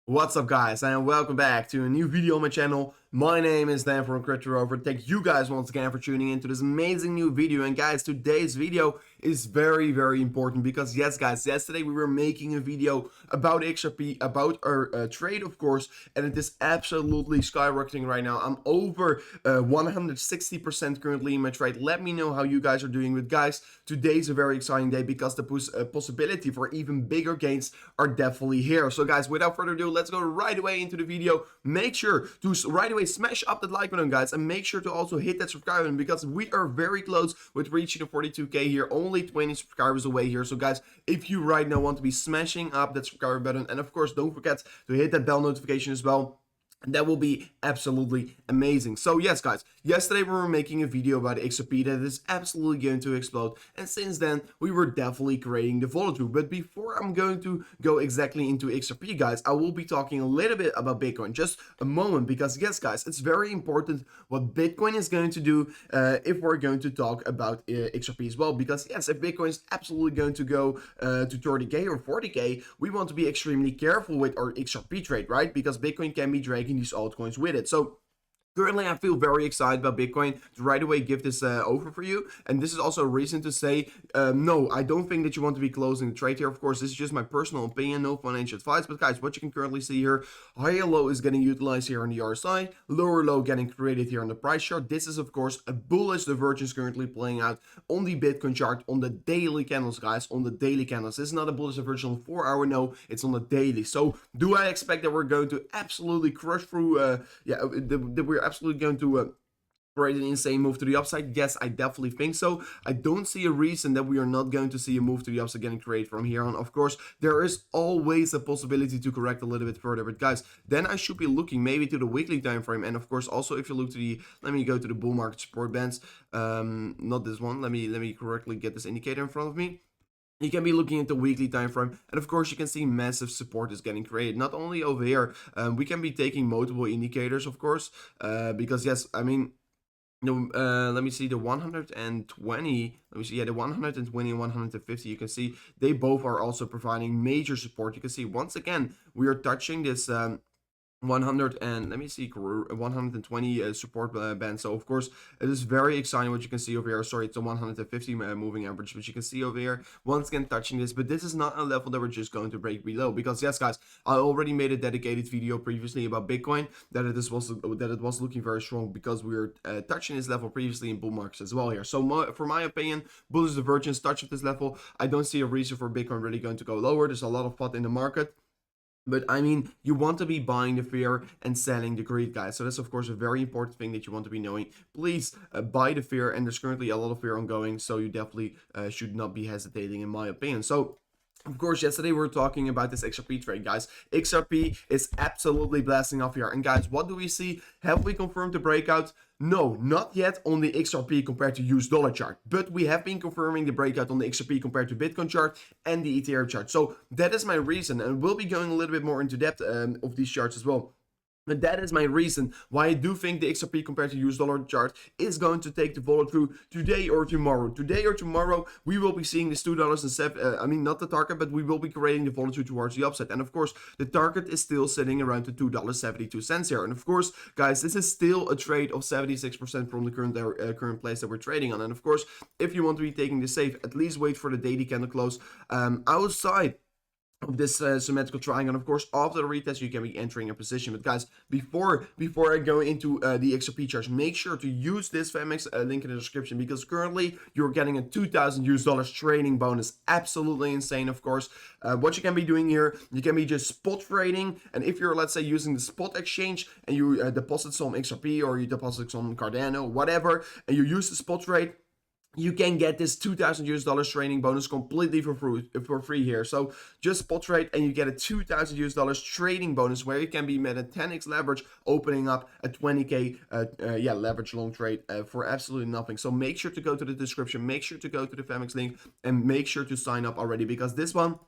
What's up guys, and welcome back to a new video on my channel. My name is Dan from CryptoRover. Thank you guys once again for tuning into this amazing new video. And guys, today's video is very important because yes guys, yesterday we were making a video about XRP, about our trade of course, and it is absolutely skyrocketing right now. I'm over 160% currently in my trade. Let me know how you guys are doing. But guys, today's a very exciting day because the possibility for even bigger gains are definitely here. So guys, without further ado, let's go right away into the video. Make sure to right away smash up that like button guys, and make sure to also hit that subscribe button because we are very close with reaching the 42k here, only 20 subscribers away here. So guys, if you right now want to be smashing up that subscribe button, and of course don't forget to hit that bell notification as well, that will be absolutely amazing. So yes guys, yesterday we were making a video about XRP that is absolutely going to explode, and since then we were definitely creating the volatility. But before I'm going to go exactly into XRP guys, I will be talking a little bit about Bitcoin just a moment, because yes guys, it's very important what Bitcoin is going to do if we're going to talk about XRP as well. Because yes, if Bitcoin is absolutely going to go to 30k or 40k, we want to be extremely careful with our XRP trade, right? Because Bitcoin can be dragging these altcoins with it. So currently, I feel very excited about Bitcoin to right away give this over for you. And this is also a reason to say, no, I don't think that you want to be closing the trade here. Of course, this is just my personal opinion, no financial advice. But guys, what you can currently see here, higher low is getting utilized here on the RSI, lower low getting created here on the price chart. This is, of course, a bullish divergence currently playing out on the Bitcoin chart on the daily candles, guys, on the daily candles. This is not a bullish divergence on the 4-hour, no, it's on the daily. So do I expect that we're going to absolutely crush through, that we're absolutely going to create an insane move to the upside? Yes, I definitely think so. I don't see a reason that we are not going to see a move to the upside getting created from here on. Of course, there is always a possibility to correct a little bit further, but guys, then I should be looking maybe to the weekly time frame. And of course, also if you look to the, let me go to the bull market support bands, not this one. Let me correctly get this indicator in front of me. You can be looking at the weekly time frame, and of course you can see massive support is getting created. Not only over here, we can be taking multiple indicators, of course, because yes, I mean, let me see the 120. Let me see, yeah, the 120 and 150. You can see they both are also providing major support. You can see once again we are touching this 100 and let me see 120 support band. So of course it is very exciting what you can see over here. Sorry, it's a 150 moving average, but you can see over here once again touching this. But this is not a level that we're just going to break below, because yes guys, I already made a dedicated video previously about Bitcoin that it was looking very strong because we were touching this level previously in bull markets as well here. So for my opinion, bullish divergence touch at this level. I don't see a reason for Bitcoin really going to go lower. There's a lot of FUD in the market. But I mean, you want to be buying the fear and selling the greed, guys. So that's, of course, a very important thing that you want to be knowing. Please buy the fear, and there's currently a lot of fear ongoing. So you definitely should not be hesitating, in my opinion. So of course, yesterday we were talking about this XRP trade, guys. XRP is absolutely blasting off here. And guys, what do we see? Have we confirmed the breakout? No, not yet on the XRP compared to US dollar chart. But we have been confirming the breakout on the XRP compared to Bitcoin chart and the Ethereum chart. So that is my reason. And we'll be going a little bit more into depth of these charts as well. But that is my reason why I do think the XRP compared to US dollar chart is going to take the follow through today or tomorrow. Today or tomorrow, we will be seeing this $2.07. I mean, not the target, but we will be creating the follow through towards the upside. And of course, the target is still sitting around the $2.72 here. And of course, guys, this is still a trade of 76% from the current place that we're trading on. And of course, if you want to be taking the safe, at least wait for the daily candle close outside of this symmetrical triangle. And of course, after the retest you can be entering a position. But guys, before I go into the XRP charts, make sure to use this FMX link in the description, because currently you're getting a $2,000 trading bonus. Absolutely insane. Of course, what you can be doing here, you can be just spot trading, and if you're, let's say, using the spot exchange and you deposit some XRP or you deposit some Cardano, whatever, and you use the spot trade, you can get this $2,000 trading bonus completely for free here. So just spot trade and you get a $2,000 trading bonus where you can be met a 10x leverage, opening up a 20k leverage long trade for absolutely nothing. So make sure to go to the description, make sure to go to the FMX link, and make sure to sign up already, because this one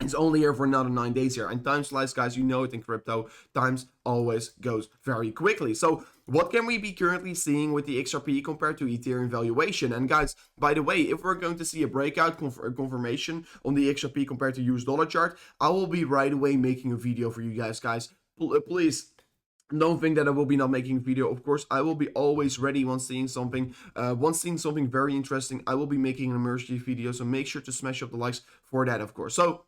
It's only here for another 9 days here. And time flies, guys. You know it in crypto. Times always goes very quickly. So what can we be currently seeing with the XRP compared to Ethereum valuation? And guys, by the way, if we're going to see a breakout confirmation on the XRP compared to US dollar chart, I will be right away making a video for you guys. Please don't think that I will be not making a video. Of course, I will be always ready once seeing something very interesting. I will be making an emergency video, so make sure to smash up the likes for that, of course. So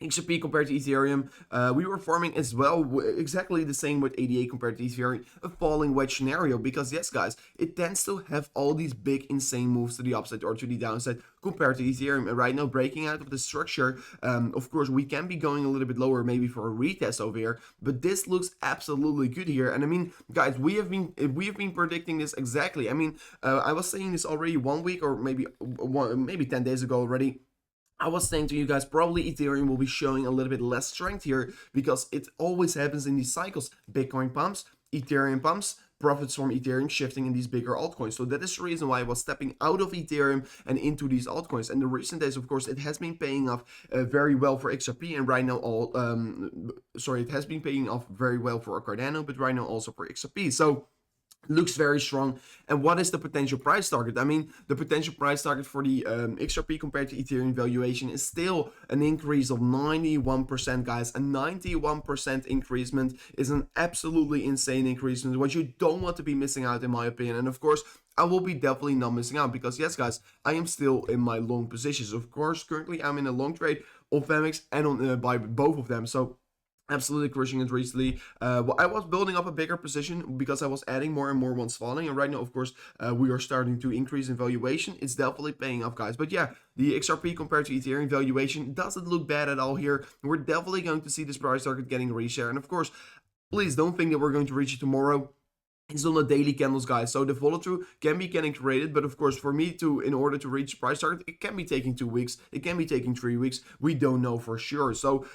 XRP compared to Ethereum, we were forming as well exactly the same with ADA compared to Ethereum, a falling wedge scenario, because yes guys, it tends to have all these big insane moves to the upside or to the downside compared to Ethereum. And right now, breaking out of the structure, of course we can be going a little bit lower maybe for a retest over here, but this looks absolutely good here. And I mean guys, we have been predicting this exactly. I mean, I was saying this already 1 week or maybe 10 days ago already. I was saying to you guys, probably Ethereum will be showing a little bit less strength here, because it always happens in these cycles. Bitcoin pumps, Ethereum pumps, profits from Ethereum shifting in these bigger altcoins. So that is the reason why I was stepping out of Ethereum and into these altcoins. And the recent days, of course, it has been paying off very well for XRP, and right now it has been paying off very well for Cardano, but right now also for XRP. So looks very strong. And what is the potential price target? I mean, the potential price target for the XRP compared to Ethereum valuation is still an increase of 91%, guys. A 91% increasement is an absolutely insane increasement, what you don't want to be missing out, in my opinion. And of course, I will be definitely not missing out, because yes guys, I am still in my long positions. Of course, currently I'm in a long trade on Femix and on by both of them. So absolutely crushing it recently. Well, I was building up a bigger position because I was adding more and more ones falling, and right now of course we are starting to increase in valuation. It's definitely paying off, guys. But yeah, the XRP compared to Ethereum valuation doesn't look bad at all here. We're definitely going to see this price target getting reset, and of course, please don't think that we're going to reach it tomorrow. It's on the daily candles, guys. So the follow-through can be getting created, but of course, for me to, in order to reach price target, it can be taking 2 weeks, it can be taking 3 weeks. We don't know for sure. So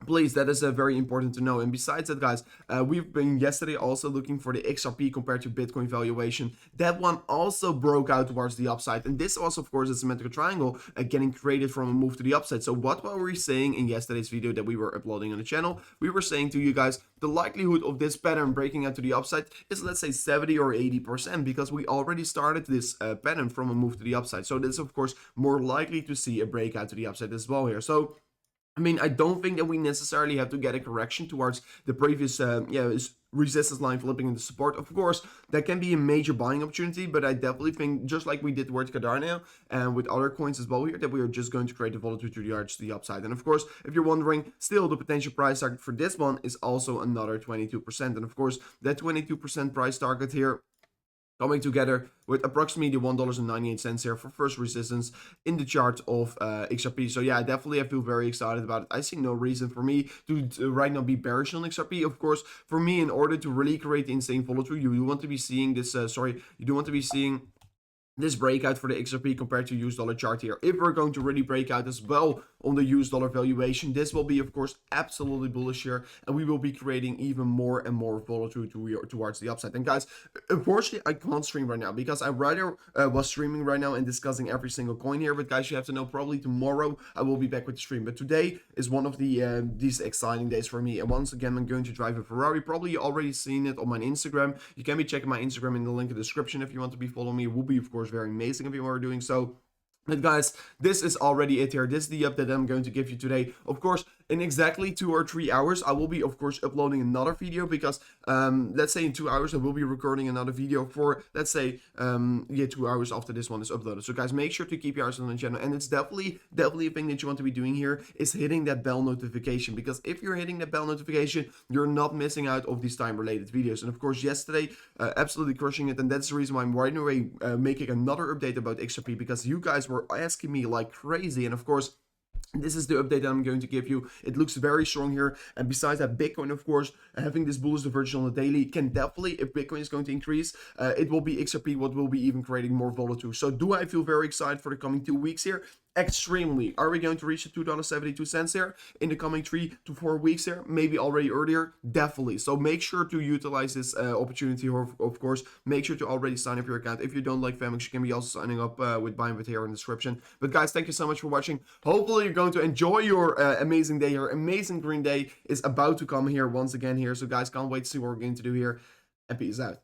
please, that is very important to know. And besides that, guys, we've been yesterday also looking for the XRP compared to Bitcoin valuation. That one also broke out towards the upside, and this was of course a symmetrical triangle getting created from a move to the upside. So what were we saying in yesterday's video that we were uploading on the channel? We were saying to you guys, the likelihood of this pattern breaking out to the upside is, let's say, 70 or 80%, because we already started this pattern from a move to the upside. So that's of course more likely to see a breakout to the upside as well here. So I mean, I don't think that we necessarily have to get a correction towards the previous resistance line flipping into support. Of course, that can be a major buying opportunity, but I definitely think, just like we did towards Cardano and with other coins as well here, that we are just going to create a volatility to the upside. And of course, if you're wondering, still the potential price target for this one is also another 22%. And of course, that 22% price target here coming together with approximately the $1.98 here for first resistance in the chart of XRP. So yeah, definitely I feel very excited about it. I see no reason for me to right now be bearish on XRP. Of course, for me, in order to really create the insane follow-through, you do want to be seeing this, you do want to be seeing this breakout for the XRP compared to US dollar chart here. If we're going to really break out as well on the US dollar valuation, this will be of course absolutely bullish here, and we will be creating even more and more volatility towards the upside. And guys, unfortunately I can't stream right now, because I rather was streaming right now and discussing every single coin here. But guys, you have to know, probably tomorrow I will be back with the stream, but today is one of the these exciting days for me. And once again, I'm going to drive a Ferrari. Probably you already seen it on my Instagram. You can be checking my Instagram in the link in the description if you want to be following me. It will be of course very amazing if you are doing so. But guys, this is already it here. This is the update I'm going to give you today. Of course, in exactly 2 or 3 hours, I will be, of course, uploading another video, because, let's say in 2 hours, I will be recording another video for, let's say, 2 hours after this one is uploaded. So guys, make sure to keep your eyes on the channel. And it's definitely a thing that you want to be doing here is hitting that bell notification, because if you're hitting that bell notification, you're not missing out of these time-related videos. And of course, yesterday, absolutely crushing it. And that's the reason why I'm right away making another update about XRP, because you guys were asking me like crazy. And of course, this is the update that I'm going to give you. It looks very strong here. And besides that, Bitcoin, of course, having this bullish divergence on the daily can definitely, if Bitcoin is going to increase, it will be XRP what will be even creating more volatility. So do I feel very excited for the coming 2 weeks here? extremely. Are we going to reach the $2.72 here in the coming 3 to 4 weeks here? Maybe already earlier? Definitely. So make sure to utilize this opportunity, of course. Make sure to already sign up your account. If you don't like Famix, you can be also signing up with Buying here in the description. But guys, thank you so much for watching. Hopefully you're going to enjoy your amazing day. Your amazing green day is about to come here once again here. So guys, can't wait to see what we're going to do here. And peace out.